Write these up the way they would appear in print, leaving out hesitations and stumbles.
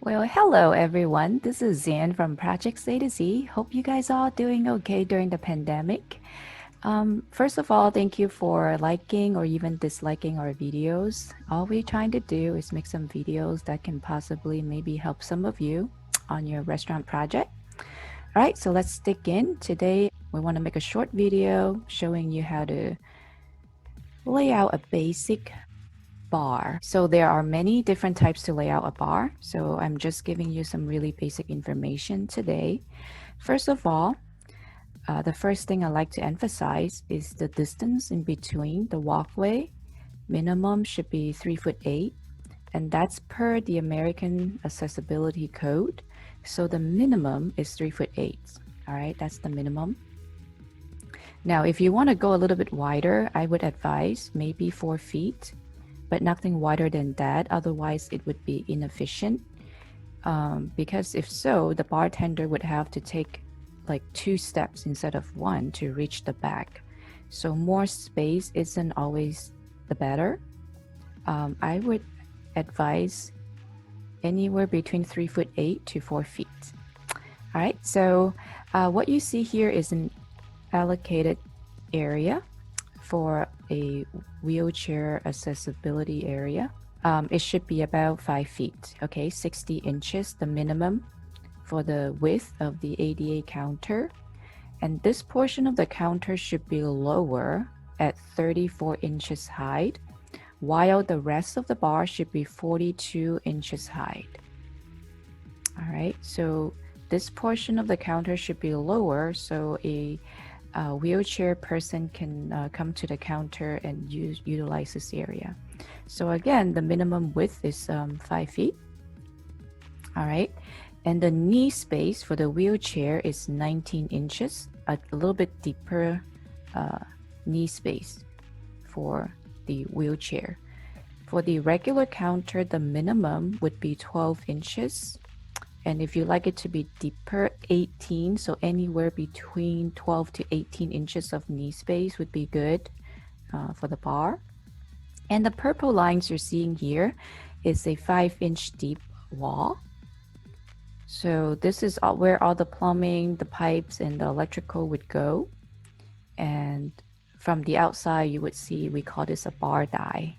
Well, hello everyone. This is Zan from Project A to Z. Hope you guys are doing okay during the pandemic. First of all, thank you for liking or even disliking our videos. All we're trying to do is make some videos that can possibly maybe help some of you on your restaurant project. All right, so let's dig in. Today, we want to make a short video showing you how to lay out a basic bar. So there are many different types to lay out a bar. So I'm just giving you some really basic information today. First of all, the first thing I like to emphasize is the distance in between the walkway. Minimum should be 3'8", and that's per the American Accessibility Code. So the minimum is 3'8". All right, that's the minimum. Now, if you want to go a little bit wider, I would advise maybe 4 feet, but nothing wider than that. Otherwise, it would be inefficient. Because if so, the bartender would have to take like 2 steps instead of 1 to reach the back. So more space isn't always the better. I would advise anywhere between 3'8" to 4 feet. All right, so what you see here is an allocated area for a wheelchair accessibility area. It should be about 5 feet, okay, 60 inches, the minimum for the width of the ADA counter. And this portion of the counter should be lower at 34 inches high, while the rest of the bar should be 42 inches high. All right, so this portion of the counter should be lower, so a wheelchair person can come to the counter and utilize this area. So again, the minimum width is 5 feet. All right, and the knee space for the wheelchair is 19 inches, a little bit deeper knee space for the wheelchair. For the regular counter, the minimum would be 12 inches. And if you like it to be deeper, 18, so anywhere between 12 to 18 inches of knee space would be good for the bar. And the purple lines you're seeing here is a 5-inch deep wall. So this is where all the plumbing, the pipes, and the electrical would go. And from the outside, you would see, we call this a bar die.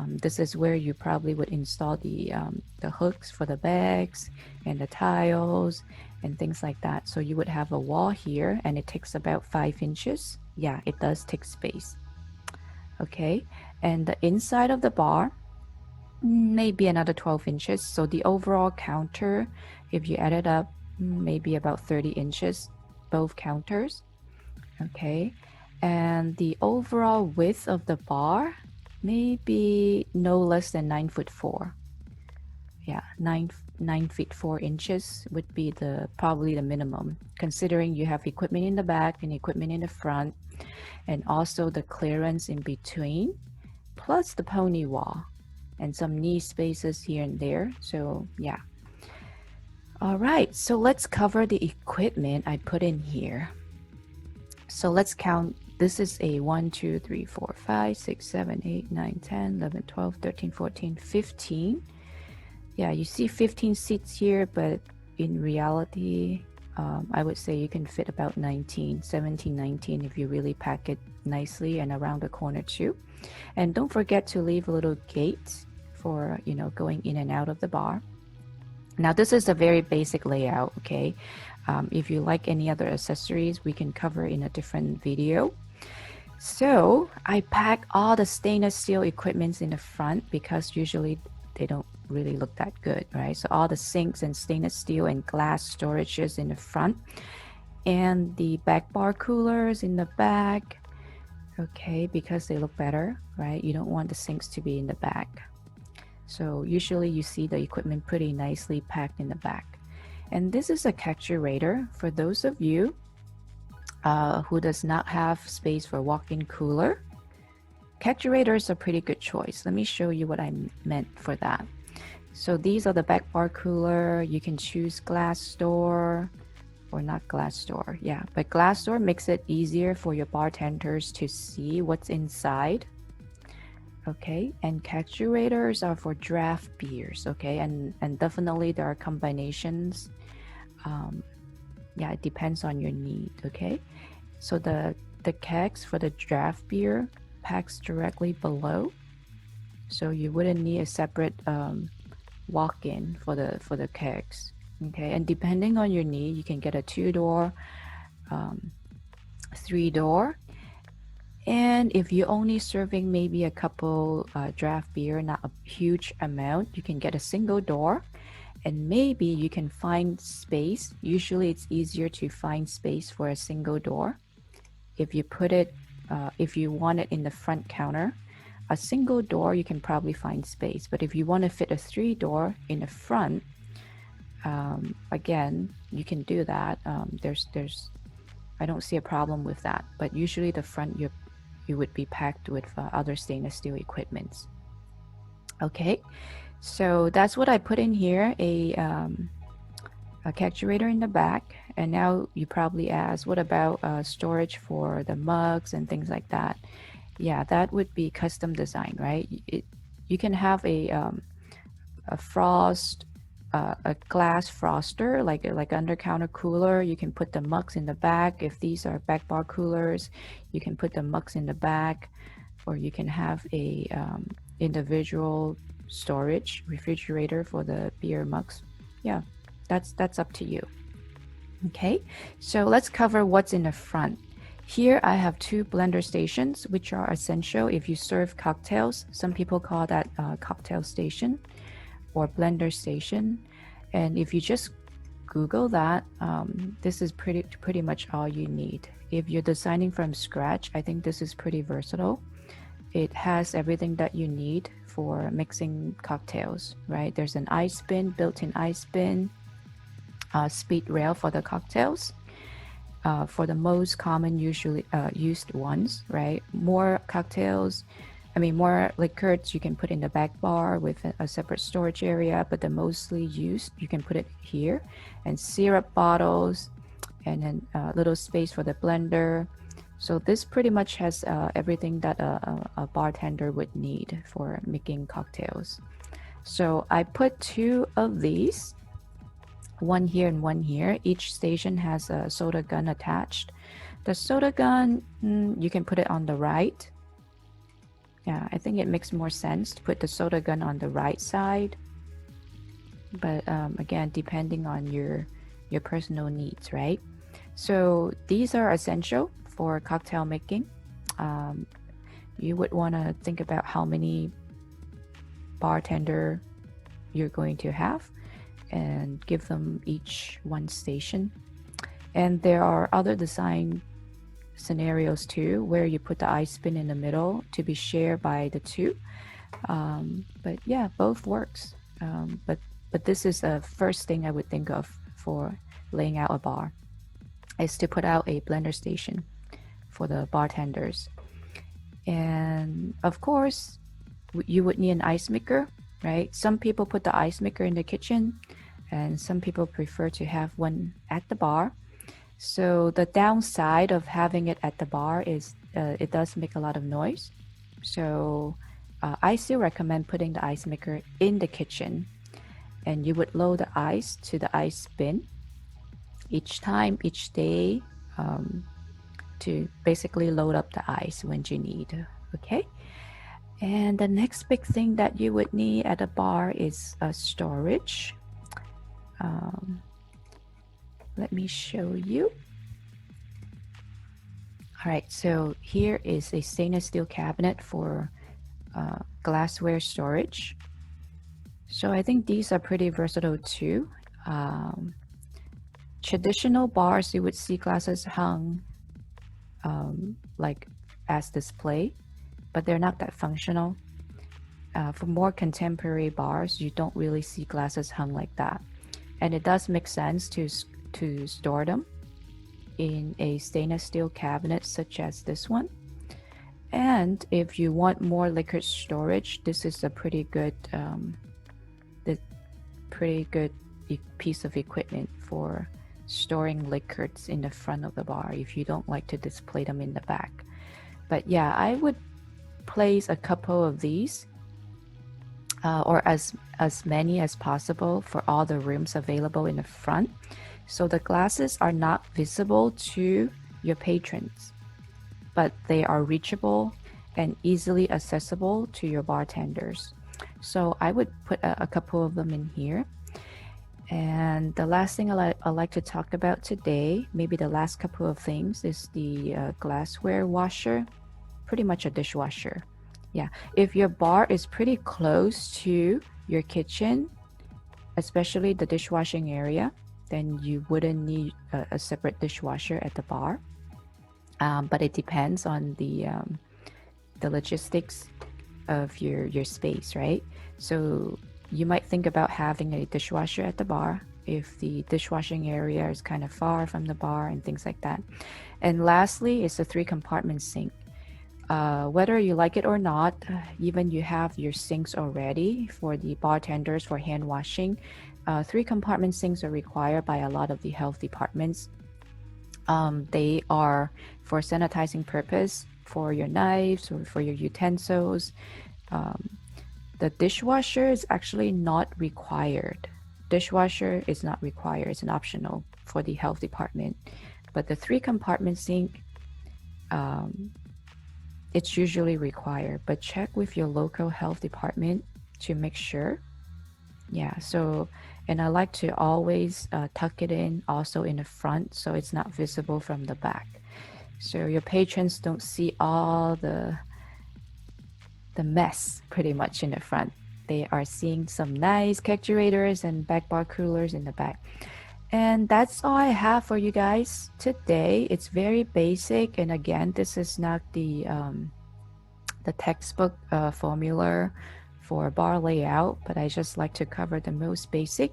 This is where you probably would install the hooks for the bags and the tiles and things like that. So you would have a wall here, and it takes about 5 inches. Yeah, it does take space. Okay, and the inside of the bar, maybe another 12 inches. So the overall counter, if you add it up, maybe about 30 inches, both counters. Okay, and the overall width of the bar, maybe no less than 9'4". Yeah, 9 feet 4 inches would be probably the minimum, considering you have equipment in the back and equipment in the front, and also the clearance in between, plus the pony wall and some knee spaces here and there. So yeah. All right, so let's cover the equipment I put in here. So let's count. This is a 1, 2, 3, 4, 5, 6, 7, 8, 9, 10, 11, 12, 13, 14, 15. Yeah, you see 15 seats here, but in reality, I would say you can fit about 19, 17, 19 if you really pack it nicely and around the corner too. And don't forget to leave a little gate for, going in and out of the bar. Now, this is a very basic layout, okay? If you like any other accessories, we can cover in a different video. So I pack all the stainless steel equipments in the front because usually they don't really look that good, right? So all the sinks and stainless steel and glass storages in the front, and the back bar coolers in the back, okay, because they look better, right? You don't want the sinks to be in the back. So usually you see the equipment pretty nicely packed in the back. And this is a Caturator for those of you who does not have space for walk-in cooler. Caturator is a pretty good choice. Let me show you what I meant for that. So these are the back bar cooler. You can choose glass door or not glass door. Yeah, but glass door makes it easier for your bartenders to see what's inside. Okay, and actuators are for draft beers. Okay, and definitely there are combinations. Um, yeah, it depends on your need. Okay, so the kegs for the draft beer packs directly below, so you wouldn't need a separate walk-in for the kegs. Okay, and depending on your need, you can get a 2-door, 3-door. And if you're only serving maybe a couple draft beer, not a huge amount, you can get a single door, and maybe you can find space. Usually it's easier to find space for a single door. If you put it, if you want it in the front counter, a single door, you can probably find space. But if you want to fit a 3-door in the front, again, you can do that. I don't see a problem with that. But usually the front, you would be packed with other stainless steel equipments. Okay, so that's what I put in here, a actuator in the back. And now you probably ask, what about storage for the mugs and things like that? Yeah, that would be custom design, right? You can have a frost, a glass froster, like under counter cooler. You can put the mugs in the back. If these are back bar coolers, you can put the mugs in the back, or you can have a individual storage refrigerator for the beer mugs. Yeah, that's up to you. Okay, so let's cover what's in the front. Here I have 2 blender stations, which are essential if you serve cocktails. Some people call that cocktail station or blender station. And if you just Google that, this is pretty much all you need. If you're designing from scratch, I think this is pretty versatile. It has everything that you need for mixing cocktails, right? There's an ice bin, built-in ice bin, speed rail for the cocktails. For the most common usually used ones, right? More cocktails, more liquors you can put in the back bar with a separate storage area, but the mostly used, you can put it here. And syrup bottles, and then a little space for the blender. So this pretty much has everything that a bartender would need for making cocktails. So I put 2 of these, one here and one here. Each station has a soda gun attached. The soda gun, you can put it on the right. Yeah, I think it makes more sense to put the soda gun on the right side. But again, depending on your personal needs, right? So these are essential for cocktail making. You would want to think about how many bartender you're going to have and give them each one station. And there are other design scenarios too, where you put the ice bin in the middle to be shared by the 2. But yeah, both works. But this is the first thing I would think of for laying out a bar, is to put out a blender station for the bartenders. And of course, you would need an ice maker, right? Some people put the ice maker in the kitchen, and some people prefer to have one at the bar. So the downside of having it at the bar is it does make a lot of noise. So I still recommend putting the ice maker in the kitchen, and you would load the ice to the ice bin each time, each day, to basically load up the ice when you need. Okay. And the next big thing that you would need at a bar is storage. Let me show you. All right, so here is a stainless steel cabinet for glassware storage. So I think these are pretty versatile too. Traditional bars, you would see glasses hung like as display, but they're not that functional. For more contemporary bars, you don't really see glasses hung like that. And it does make sense to store them in a stainless steel cabinet such as this one. And if you want more liquor storage, this is a pretty good piece of equipment for storing liquors in the front of the bar if you don't like to display them in the back. But yeah, I would place a couple of these, or as many as possible for all the rooms available in the front, so the glasses are not visible to your patrons, but they are reachable and easily accessible to your bartenders. So I would put a couple of them in here. And the last thing I'd like to talk about today, maybe the last couple of things, is the glassware washer, pretty much a dishwasher. Yeah, if your bar is pretty close to your kitchen, especially the dishwashing area, then you wouldn't need a separate dishwasher at the bar. But it depends on the logistics of your space, right? So you might think about having a dishwasher at the bar if the dishwashing area is kind of far from the bar and things like that. And lastly is the 3-compartment sink. Whether you like it or not, even you have your sinks already for the bartenders for hand washing, 3-compartment sinks are required by a lot of the health departments. They are for sanitizing purpose for your knives or for your utensils. The dishwasher is actually not required. Dishwasher is not required. It's an optional for the health department. But the 3-compartment sink, it's usually required. But check with your local health department to make sure. Yeah, so, and I like to always tuck it in also in the front so it's not visible from the back. So your patrons don't see all the mess pretty much in the front. They are seeing some nice keggerators and back bar coolers in the back. And that's all I have for you guys today. It's very basic, and again, this is not the textbook formula for bar layout, but I just like to cover the most basic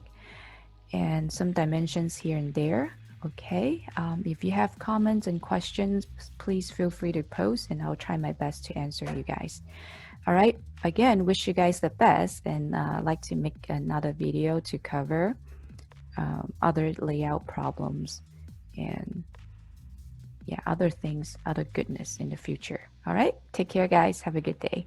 and some dimensions here and there. Okay, if you have comments and questions, please feel free to post and I'll try my best to answer you guys. All right, again, wish you guys the best, and like to make another video to cover other layout problems and yeah, other things, other goodness in the future. All right, take care guys, have a good day.